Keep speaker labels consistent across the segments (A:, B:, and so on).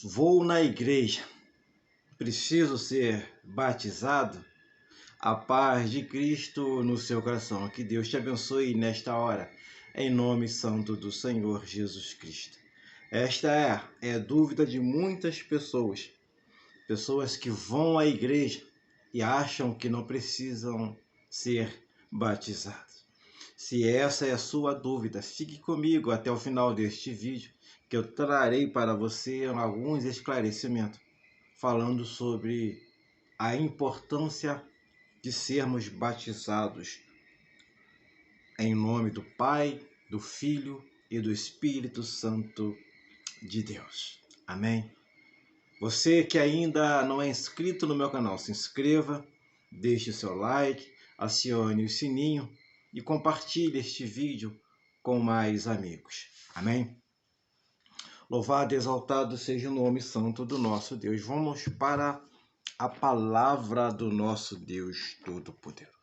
A: Vou na igreja, preciso ser batizado? A paz de Cristo no seu coração. Que Deus te abençoe nesta hora, em nome santo do Senhor Jesus Cristo. Esta é a dúvida de muitas pessoas. Pessoas que vão à igreja e acham que não precisam ser batizados. Se essa é a sua dúvida, fique comigo até o final deste vídeo, que eu trarei para você alguns esclarecimentos, falando sobre a importância de sermos batizados em nome do Pai, do Filho e do Espírito Santo de Deus. Amém? Você que ainda não é inscrito no meu canal, se inscreva, deixe seu like, acione o sininho e compartilhe este vídeo com mais amigos. Amém? Louvado e exaltado seja o nome santo do nosso Deus. Vamos para a palavra do nosso Deus Todo-Poderoso.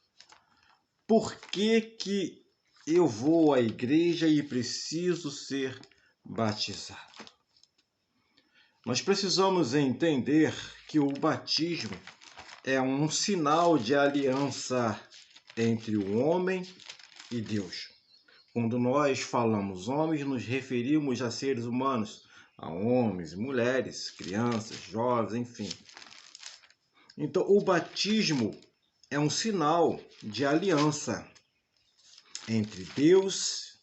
A: Por que eu vou à igreja e preciso ser batizado? Nós precisamos entender que o batismo é um sinal de aliança entre o homem e Deus. Quando nós falamos homens, nos referimos a seres humanos, a homens, mulheres, crianças, jovens, enfim. Então, o batismo é um sinal de aliança entre Deus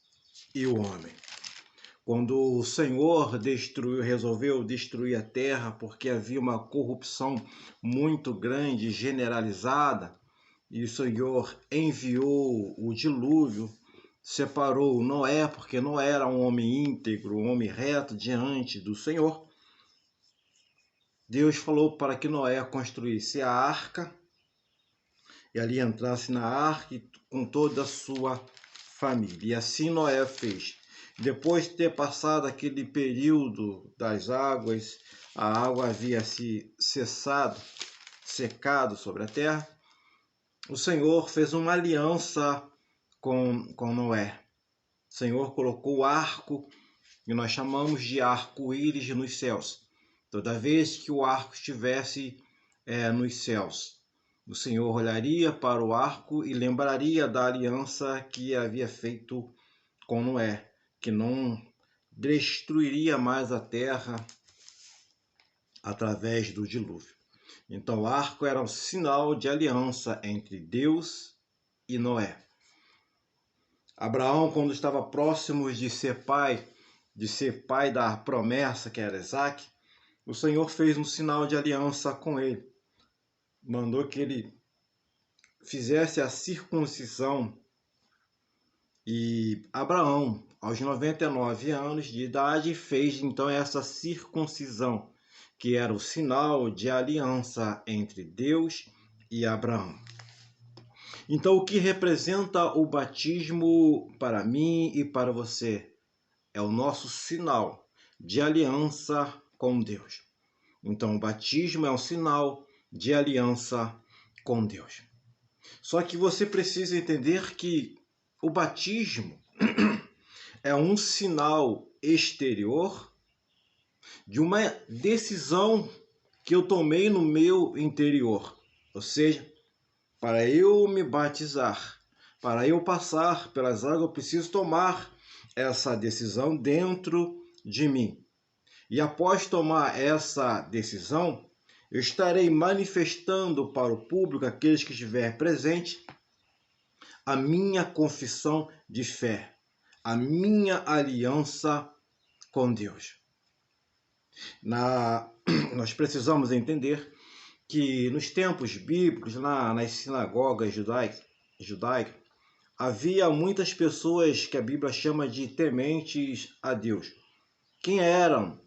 A: e o homem. Quando o Senhor resolveu destruir a terra porque havia uma corrupção muito grande, generalizada, e o Senhor enviou o dilúvio, separou Noé, porque Noé era um homem íntegro, um homem reto diante do Senhor. Deus falou para que Noé construísse a arca, e ali entrasse na arca com toda a sua família. E assim Noé fez. Depois de ter passado aquele período das águas, a água havia se secado sobre a terra, o Senhor fez uma aliança com Noé. O Senhor colocou o arco, que nós chamamos de arco-íris nos céus. Toda vez que o arco estivesse nos céus, o Senhor olharia para o arco e lembraria da aliança que havia feito com Noé, que não destruiria mais a terra através do dilúvio. Então o arco era um sinal de aliança entre Deus e Noé. Abraão, quando estava próximo de ser pai da promessa que era Isaque, o Senhor fez um sinal de aliança com ele. Mandou que ele fizesse a circuncisão. E Abraão, aos 99 anos de idade, fez então essa circuncisão, que era o sinal de aliança entre Deus e Abraão. Então, o que representa o batismo para mim e para você? É o nosso sinal de aliança com Deus. Então, o batismo é um sinal de aliança com Deus. Só que você precisa entender que o batismo é um sinal exterior de uma decisão que eu tomei no meu interior. Ou seja, para eu me batizar, para eu passar pelas águas, eu preciso tomar essa decisão dentro de mim. E após tomar essa decisão, eu estarei manifestando para o público, aqueles que estiverem presentes, a minha confissão de fé, a minha aliança com Deus. Nós precisamos entender que nos tempos bíblicos, nas sinagogas judaicas, havia muitas pessoas que a Bíblia chama de tementes a Deus. Quem eram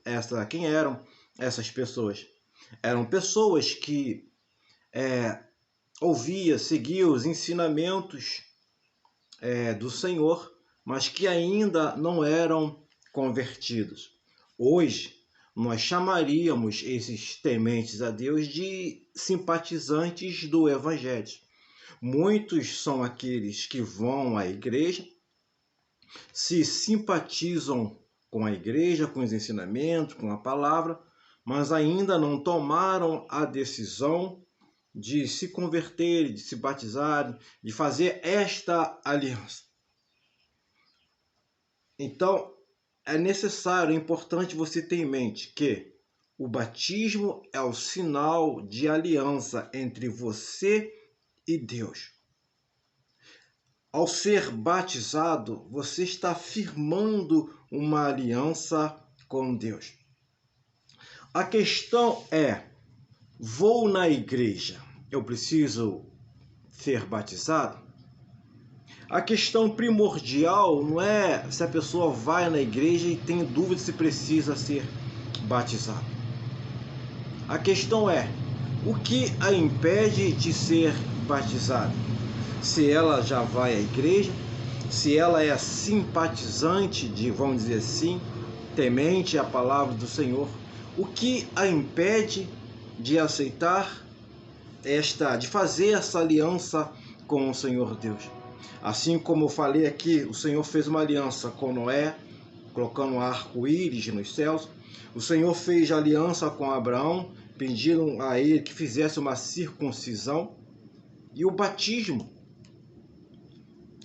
A: essas pessoas? Eram pessoas que seguiam os ensinamentos do Senhor, mas que ainda não eram convertidos. Hoje, nós chamaríamos esses tementes a Deus de simpatizantes do Evangelho. Muitos são aqueles que vão à igreja, se simpatizam com a igreja, com os ensinamentos, com a palavra, mas ainda não tomaram a decisão de se converterem, de se batizarem, de fazer esta aliança. Então, é necessário, é importante você ter em mente que o batismo é o sinal de aliança entre você e Deus. Ao ser batizado, você está firmando uma aliança com Deus. A questão é, vou na igreja, eu preciso ser batizado? A questão primordial não é se a pessoa vai na igreja e tem dúvida se precisa ser batizado. A questão é, o que a impede de ser batizada? Se ela já vai à igreja, se ela é simpatizante de, vamos dizer assim, temente à palavra do Senhor, o que a impede de aceitar de fazer essa aliança com o Senhor Deus? Assim como eu falei aqui, o Senhor fez uma aliança com Noé, colocando um arco-íris nos céus. O Senhor fez aliança com Abraão, pediram a ele que fizesse uma circuncisão. E o batismo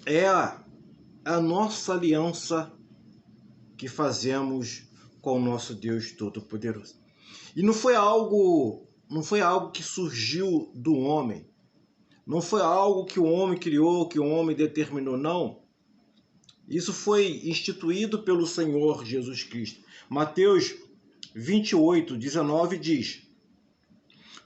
A: é a nossa aliança que fazemos com o nosso Deus Todo-Poderoso. E não foi algo que surgiu do homem. Não foi algo que o homem criou, que o homem determinou, não. Isso foi instituído pelo Senhor Jesus Cristo. Mateus 28:19 diz: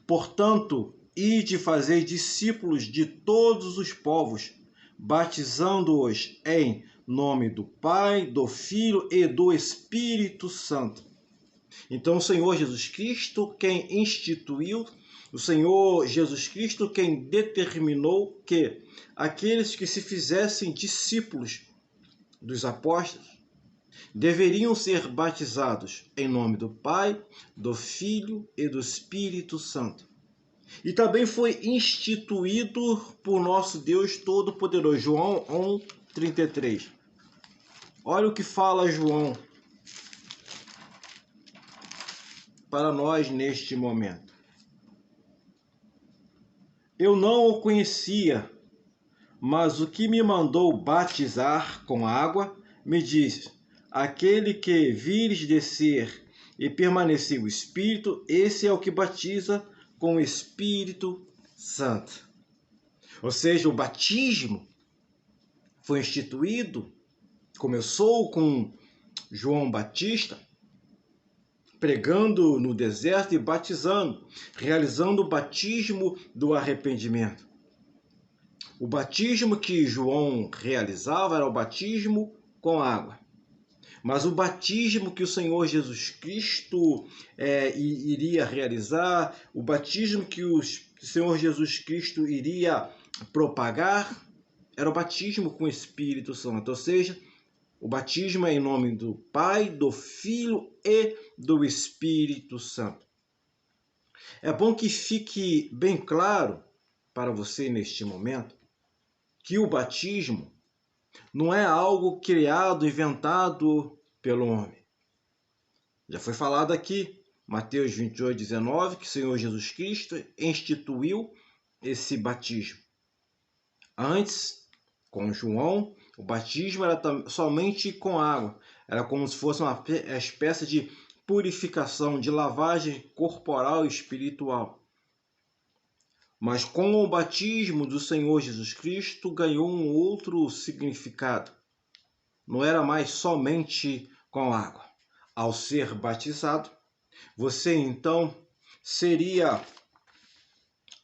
A: portanto, ide fazer discípulos de todos os povos, batizando-os em nome do Pai, do Filho e do Espírito Santo. Então, o Senhor Jesus Cristo, quem instituiu, o Senhor Jesus Cristo, quem determinou que aqueles que se fizessem discípulos dos apóstolos deveriam ser batizados em nome do Pai, do Filho e do Espírito Santo. E também foi instituído por nosso Deus Todo-Poderoso. João 1:33. Olha o que fala João para nós neste momento. Eu não o conhecia, mas o que me mandou batizar com água me disse: aquele que vires descer e permanecer o Espírito, esse é o que batiza com o Espírito Santo. Ou seja, o batismo foi instituído, começou com João Batista, pregando no deserto e batizando, realizando o batismo do arrependimento. O batismo que João realizava era o batismo com água. Mas o batismo que o Senhor Jesus Cristo iria realizar, o batismo que o Senhor Jesus Cristo iria propagar, era o batismo com o Espírito Santo. Ou seja, o batismo é em nome do Pai, do Filho e do Espírito Santo. É bom que fique bem claro para você neste momento que o batismo não é algo criado, inventado pelo homem. Já foi falado aqui, Mateus 28:19, que o Senhor Jesus Cristo instituiu esse batismo. Antes, com João, o batismo era somente com água. Era como se fosse uma espécie de purificação, de lavagem corporal e espiritual. Mas com o batismo do Senhor Jesus Cristo ganhou um outro significado. Não era mais somente com água. Ao ser batizado, você então seria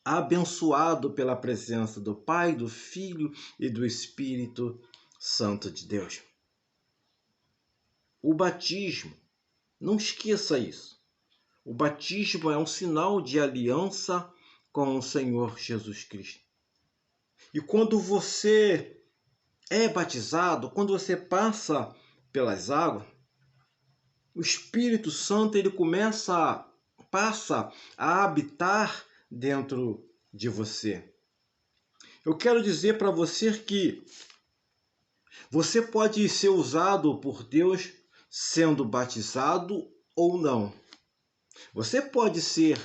A: abençoado pela presença do Pai, do Filho e do Espírito Santo de Deus. O batismo, não esqueça isso. O batismo é um sinal de aliança com o Senhor Jesus Cristo. E quando você é batizado, quando você passa pelas águas, o Espírito Santo ele passa a habitar dentro de você. Eu quero dizer para você que você pode ser usado por Deus sendo batizado ou não. Você pode ser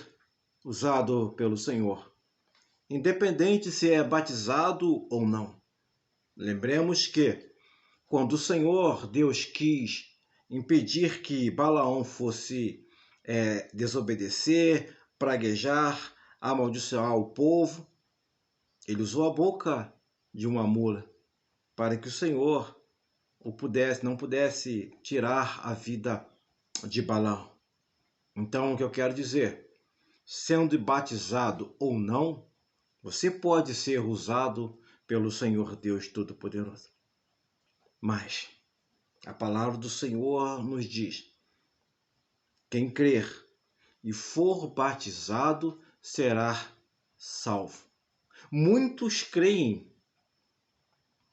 A: usado pelo Senhor, independente se é batizado ou não. Lembremos que, quando o Senhor Deus quis impedir que Balaão fosse desobedecer, praguejar, amaldiçoar o povo, ele usou a boca de uma mula para que o Senhor não pudesse tirar a vida de Balaão. Então, o que eu quero dizer, sendo batizado ou não, você pode ser usado pelo Senhor Deus Todo-Poderoso. Mas a palavra do Senhor nos diz: quem crer e for batizado será salvo. Muitos creem,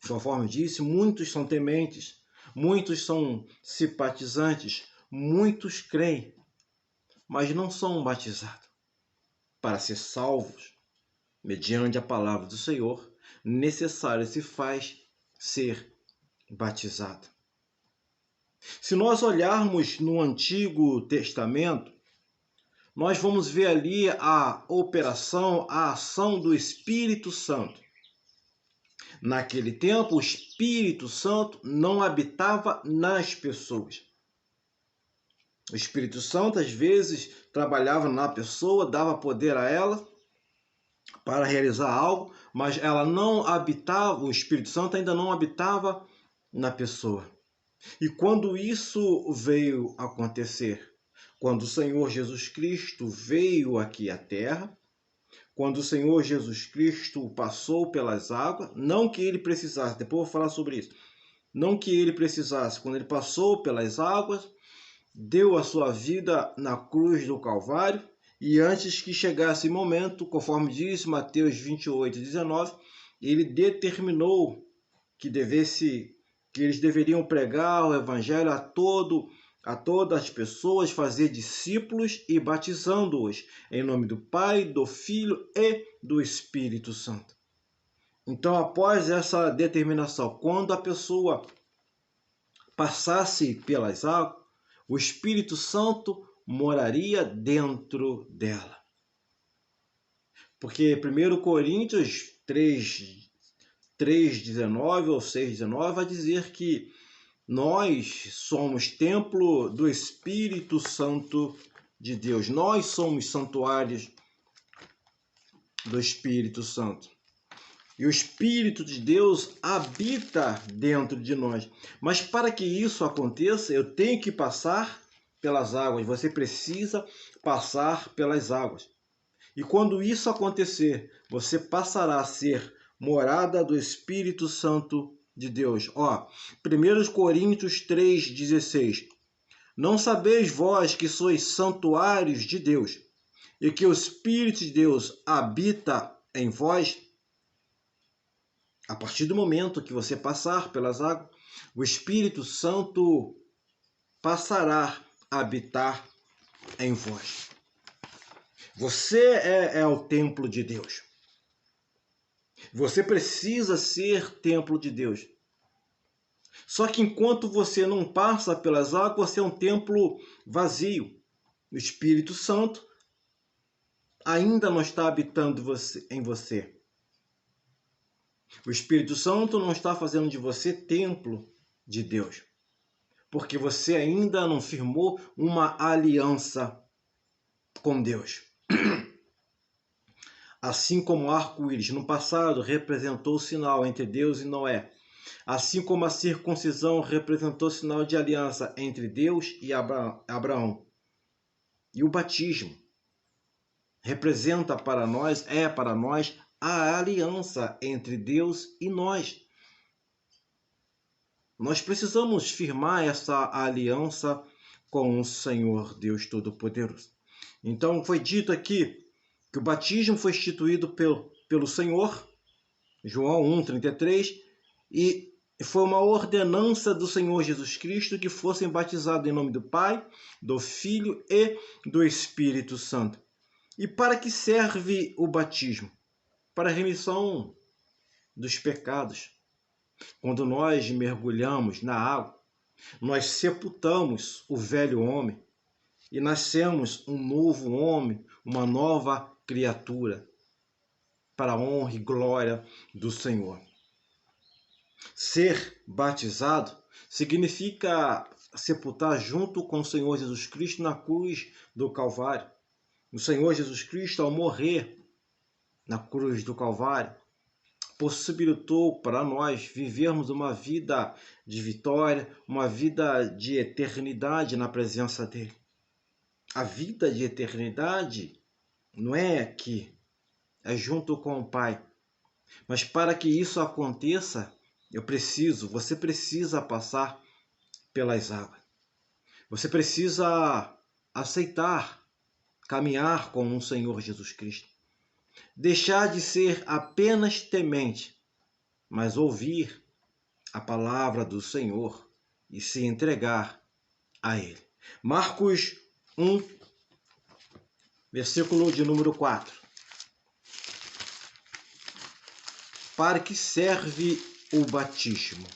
A: conforme disse, muitos são tementes, muitos são simpatizantes, muitos creem, mas não são batizados. Para ser salvos, mediante a palavra do Senhor, necessário se faz ser batizado. Se nós olharmos no Antigo Testamento, nós vamos ver ali a operação, a ação do Espírito Santo. Naquele tempo, o Espírito Santo não habitava nas pessoas. O Espírito Santo, às vezes, trabalhava na pessoa, dava poder a ela para realizar algo, mas ela não habitava, o Espírito Santo ainda não habitava na pessoa. E quando isso veio acontecer, quando o Senhor Jesus Cristo veio aqui à Terra, quando o Senhor Jesus Cristo passou pelas águas, não que ele precisasse, depois eu vou falar sobre isso, não que ele precisasse, quando ele passou pelas águas, deu a sua vida na cruz do Calvário, e antes que chegasse o momento, conforme diz Mateus 28:19, ele determinou que eles deveriam pregar o evangelho a todas as pessoas, fazer discípulos e batizando-os em nome do Pai, do Filho e do Espírito Santo. Então, após essa determinação, quando a pessoa passasse pelas águas, o Espírito Santo moraria dentro dela. Porque 1 Coríntios 3:19 ou 6:19 vai dizer que nós somos templo do Espírito Santo de Deus. Nós somos santuários do Espírito Santo. E o Espírito de Deus habita dentro de nós. Mas para que isso aconteça, eu tenho que passar pelas águas. Você precisa passar pelas águas. E quando isso acontecer, você passará a ser morada do Espírito Santo de Deus. 1 Coríntios 3:16. Não sabeis vós que sois santuários de Deus e que o Espírito de Deus habita em vós? A partir do momento que você passar pelas águas, o Espírito Santo passará a habitar em vós. Você é o templo de Deus. Você precisa ser templo de Deus. Só que enquanto você não passa pelas águas, você é um templo vazio. O Espírito Santo ainda não está habitando em você. O Espírito Santo não está fazendo de você templo de Deus, porque você ainda não firmou uma aliança com Deus. Assim como o arco-íris no passado representou o sinal entre Deus e Noé, assim como a circuncisão representou o sinal de aliança entre Deus e Abraão, e o batismo representa para nós, a aliança entre Deus e nós. Nós precisamos firmar essa aliança com o Senhor Deus Todo-Poderoso. Então foi dito aqui que o batismo foi instituído pelo Senhor, João 1:33, e foi uma ordenança do Senhor Jesus Cristo que fossem batizados em nome do Pai, do Filho e do Espírito Santo. E para que serve o batismo? Para a remissão dos pecados. Quando nós mergulhamos na água, nós sepultamos o velho homem e nascemos um novo homem, uma nova criatura, para a honra e glória do Senhor. Ser batizado significa sepultar junto com o Senhor Jesus Cristo na cruz do Calvário. O Senhor Jesus Cristo, ao morrer na cruz do Calvário, possibilitou para nós vivermos uma vida de vitória, uma vida de eternidade na presença dele. A vida de eternidade não é aqui, é junto com o Pai. Mas para que isso aconteça, você precisa passar pelas águas. Você precisa aceitar, caminhar com o Senhor Jesus Cristo. Deixar de ser apenas temente, mas ouvir a palavra do Senhor e se entregar a Ele. Marcos 1, versículo de número 4. Para que serve o batismo?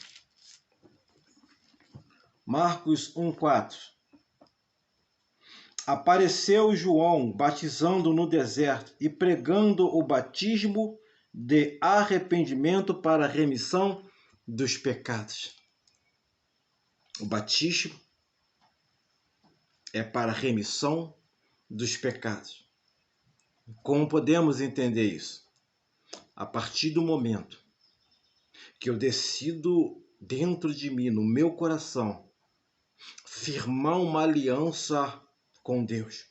A: Marcos 1:4. Apareceu João batizando no deserto e pregando o batismo de arrependimento para a remissão dos pecados. O batismo é para a remissão dos pecados. Como podemos entender isso? A partir do momento que eu decido dentro de mim, no meu coração, firmar uma aliança com Deus.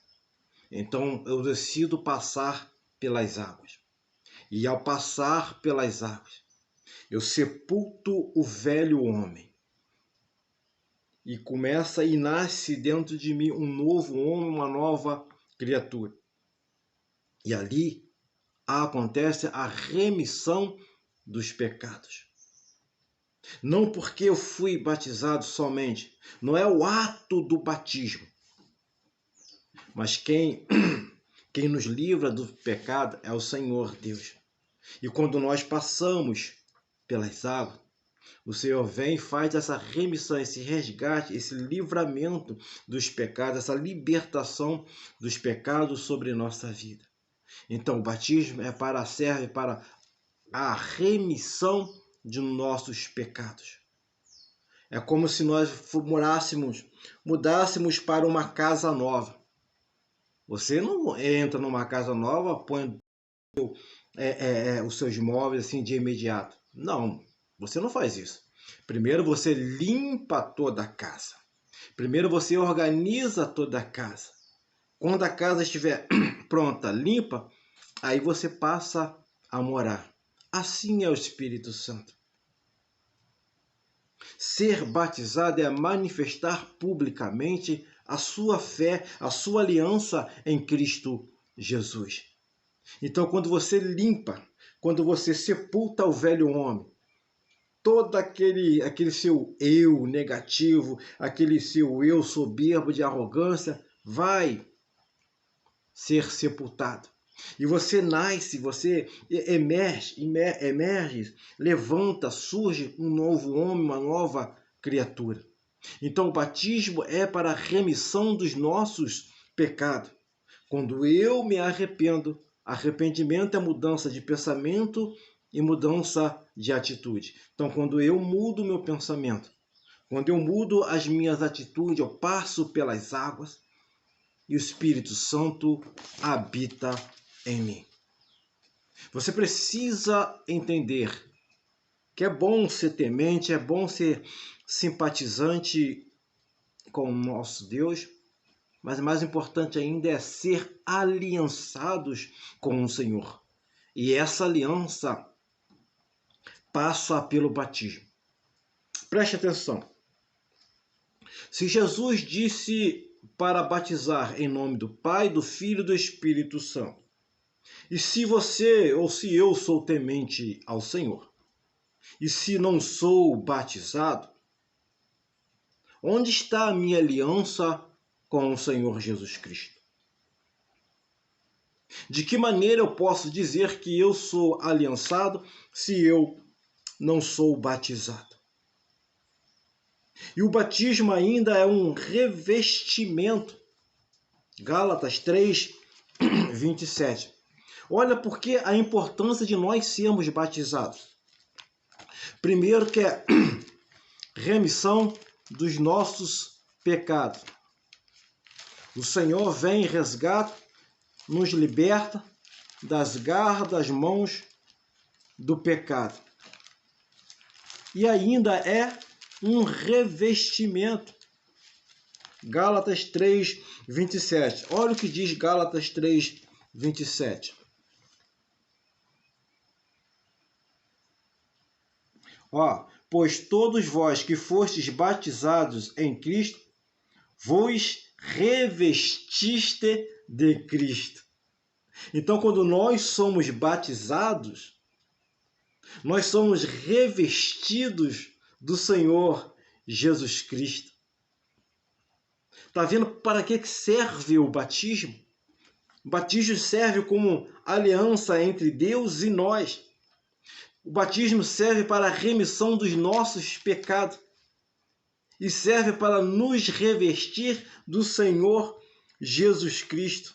A: Então eu decido passar pelas águas. E ao passar pelas águas, eu sepulto o velho homem. E começa e nasce dentro de mim um novo homem, uma nova criatura. E ali acontece a remissão dos pecados. Não porque eu fui batizado somente, não é o ato do batismo, mas quem nos livra do pecado é o Senhor Deus. E quando nós passamos pelas águas, o Senhor vem e faz essa remissão, esse resgate, esse livramento dos pecados, essa libertação dos pecados sobre nossa vida. Então o batismo serve para a remissão de nossos pecados. É como se nós mudássemos para uma casa nova. Você não entra numa casa nova, põe os seus móveis assim de imediato. Não, você não faz isso. Primeiro você limpa toda a casa. Primeiro você organiza toda a casa. Quando a casa estiver pronta, limpa, aí você passa a morar. Assim é o Espírito Santo. Ser batizado é manifestar publicamente a sua fé, a sua aliança em Cristo Jesus. Então, quando você limpa, quando você sepulta o velho homem, todo aquele seu eu negativo, aquele seu eu soberbo de arrogância, vai ser sepultado. E você nasce, você emerge, levanta, surge um novo homem, uma nova criatura. Então o batismo é para a remissão dos nossos pecados. Quando eu me arrependo, arrependimento é mudança de pensamento e mudança de atitude. Então quando eu mudo o meu pensamento, quando eu mudo as minhas atitudes, eu passo pelas águas e o Espírito Santo habita em mim. Você precisa entender que é bom ser temente, é bom ser simpatizante com o nosso Deus, mas mais importante ainda é ser aliançados com o Senhor. E essa aliança passa pelo batismo. Preste atenção. Se Jesus disse para batizar em nome do Pai, do Filho e do Espírito Santo, e se você ou se eu sou temente ao Senhor, e se não sou batizado, onde está a minha aliança com o Senhor Jesus Cristo? De que maneira eu posso dizer que eu sou aliançado se eu não sou batizado? E o batismo ainda é um revestimento Gálatas 3, 27. Olha porque a importância de nós sermos batizados. Primeiro que é remissão dos nossos pecados. O Senhor vem e resgata, nos liberta das garras, das mãos do pecado. E ainda é um revestimento. Gálatas 3, 27. Olha o que diz Gálatas 3, 27. Pois todos vós que fostes batizados em Cristo, vos revestiste de Cristo. Então, quando nós somos batizados, nós somos revestidos do Senhor Jesus Cristo. Está vendo para que serve o batismo? O batismo serve como aliança entre Deus e nós. O batismo serve para a remissão dos nossos pecados e serve para nos revestir do Senhor Jesus Cristo.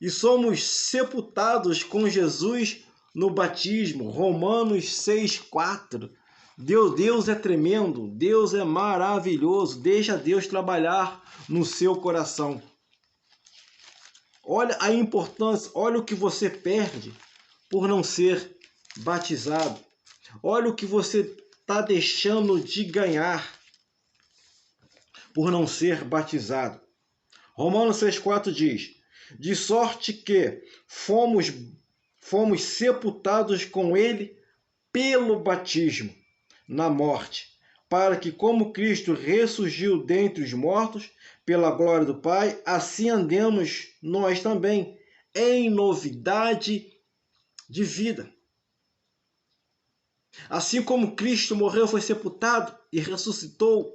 A: E somos sepultados com Jesus no batismo. Romanos 6, 4. Deus é tremendo, Deus é maravilhoso. Deixa Deus trabalhar no seu coração. Olha a importância, olha o que você perde por não ser batizado. Olha o que você está deixando de ganhar por não ser batizado. Romanos 6,4 diz: de sorte que fomos sepultados com ele pelo batismo na morte, para que, como Cristo ressurgiu dentre os mortos pela glória do Pai, assim andemos nós também em novidade de vida. Assim como Cristo morreu, foi sepultado e ressuscitou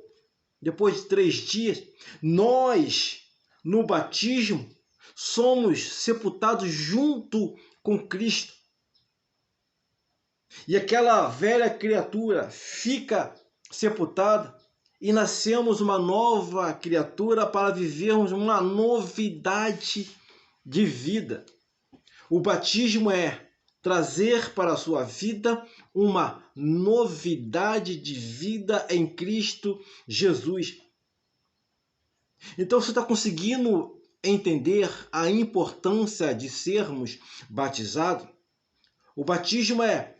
A: depois de 3 dias, nós, no batismo, somos sepultados junto com Cristo. E aquela velha criatura fica sepultada e nascemos uma nova criatura para vivermos uma novidade de vida. O batismo é trazer para a sua vida uma novidade de vida em Cristo Jesus. Então você está conseguindo entender a importância de sermos batizados? O batismo é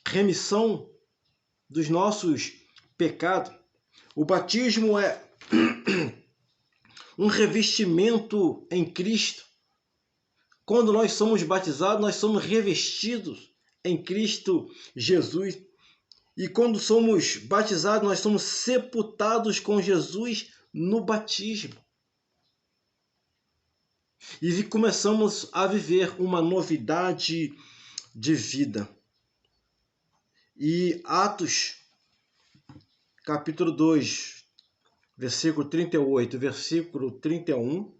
A: remissão dos nossos pecados. O batismo é um revestimento em Cristo. Quando nós somos batizados, nós somos revestidos em Cristo Jesus. E quando somos batizados, nós somos sepultados com Jesus no batismo. E começamos a viver uma novidade de vida. E Atos, capítulo 2, versículo 38, versículo 31,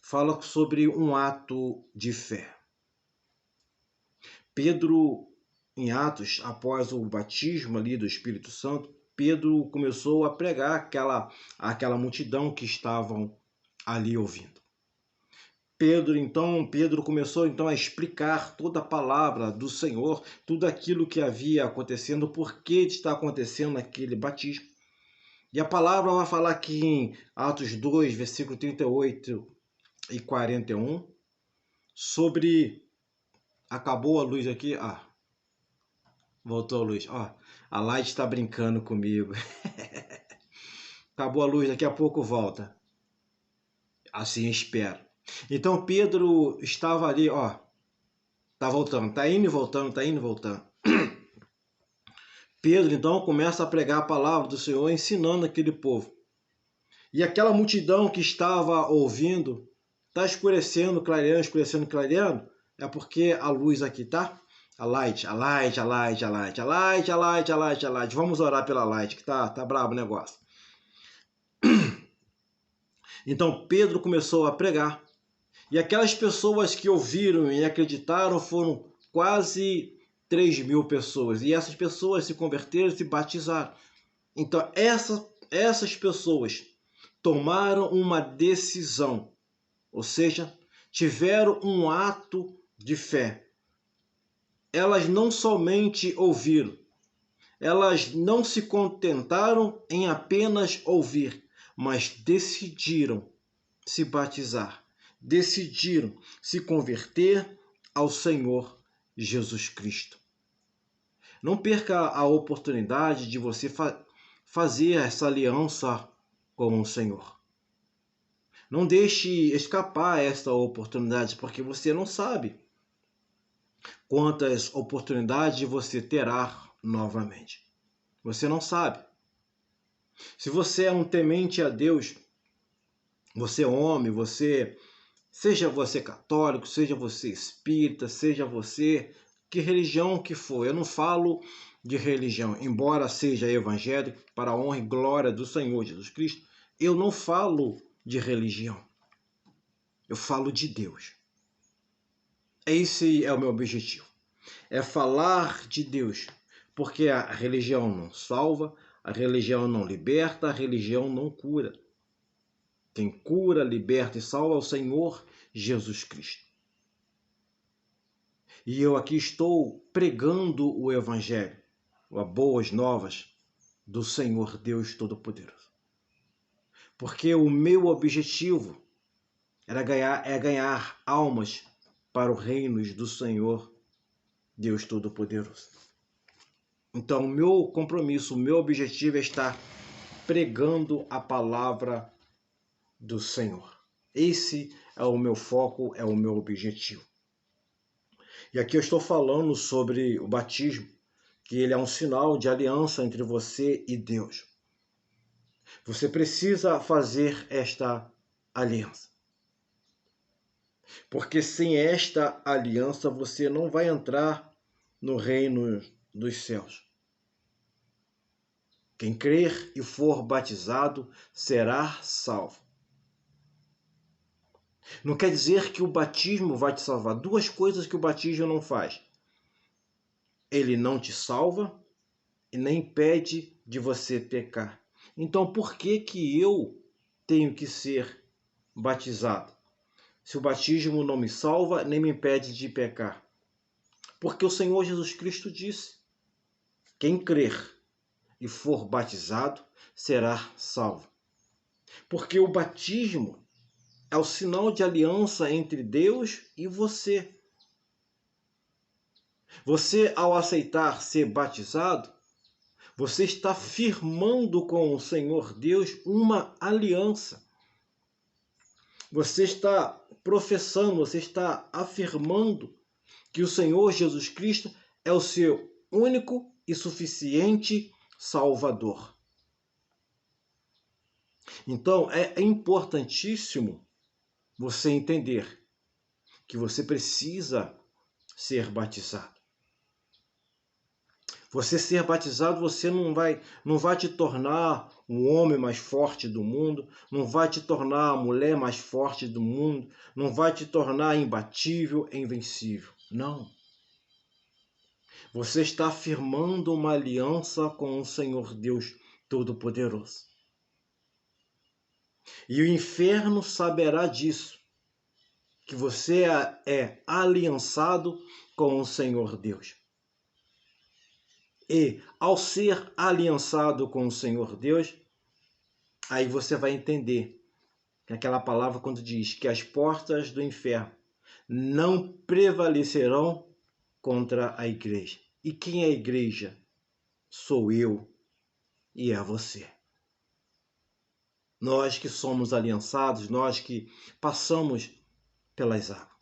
A: fala sobre um ato de fé. Pedro, em Atos, após o batismo ali do Espírito Santo, Pedro começou a pregar aquela multidão que estavam ali ouvindo. Pedro começou então a explicar toda a palavra do Senhor, tudo aquilo que havia acontecendo, por que está acontecendo aquele batismo. E a palavra vai falar aqui em Atos 2, versículo 38 e 41, sobre... Acabou a luz aqui? Voltou a luz. A Light está brincando comigo. Acabou a luz, daqui a pouco volta. Assim espero. Então Pedro estava ali, tá voltando, tá indo e voltando, tá indo e voltando. Pedro então começa a pregar a palavra do Senhor, ensinando aquele povo. E aquela multidão que estava ouvindo, tá escurecendo, clareando, é porque a luz aqui, tá? A light. Vamos orar pela light, que tá brabo o negócio. Então Pedro começou a pregar. E aquelas pessoas que ouviram e acreditaram foram quase 3.000 pessoas. E essas pessoas se converteram e se batizaram. Então essas pessoas tomaram uma decisão ou seja, tiveram um ato de fé. Elas não somente ouviram, elas não se contentaram em apenas ouvir, mas decidiram se batizar, decidiram se converter ao Senhor Jesus Cristo. Não perca a oportunidade de você fazer essa aliança com o Senhor. Não deixe escapar esta oportunidade, porque você não sabe quantas oportunidades você terá novamente. Você não sabe. Se você é um temente a Deus, você é homem, seja você católico, seja você espírita, seja você que religião que for. Eu não falo de religião, embora seja evangélico, para a honra e glória do Senhor Jesus Cristo, eu não falo de religião. Eu falo de Deus. Esse é o meu objetivo. É falar de Deus, porque a religião não salva, a religião não liberta, a religião não cura. Quem cura, liberta e salva é o Senhor Jesus Cristo. E eu aqui estou pregando o Evangelho, as boas novas do Senhor Deus Todo-Poderoso. Porque o meu objetivo é ganhar almas para o reino do Senhor Deus Todo-Poderoso. Então, o meu compromisso, o meu objetivo é estar pregando a palavra do Senhor. Esse é o meu foco, é o meu objetivo. E aqui eu estou falando sobre o batismo, que ele é um sinal de aliança entre você e Deus. Você precisa fazer esta aliança. Porque sem esta aliança você não vai entrar no reino dos céus. Quem crer e for batizado será salvo. Não quer dizer que o batismo vai te salvar. Duas coisas que o batismo não faz. Ele não te salva e nem impede de você pecar. Então, por que eu tenho que ser batizado? Se o batismo não me salva, nem me impede de pecar. Porque o Senhor Jesus Cristo disse: quem crer e for batizado será salvo. Porque o batismo é o sinal de aliança entre Deus e você. Você, ao aceitar ser batizado, você está firmando com o Senhor Deus uma aliança. Você está professando, você está afirmando que o Senhor Jesus Cristo é o seu único e suficiente Salvador. Então, é importantíssimo você entender que você precisa ser batizado. Você ser batizado, você não vai te tornar um homem mais forte do mundo, não vai te tornar a mulher mais forte do mundo, não vai te tornar imbatível, invencível. Não. Você está firmando uma aliança com o Senhor Deus Todo-Poderoso. E o inferno saberá disso, que você é aliançado com o Senhor Deus. E ao ser aliançado com o Senhor Deus, aí você vai entender que aquela palavra quando diz que as portas do inferno não prevalecerão contra a igreja. E quem é a igreja? Sou eu e é você. Nós que somos aliançados, nós que passamos pelas águas.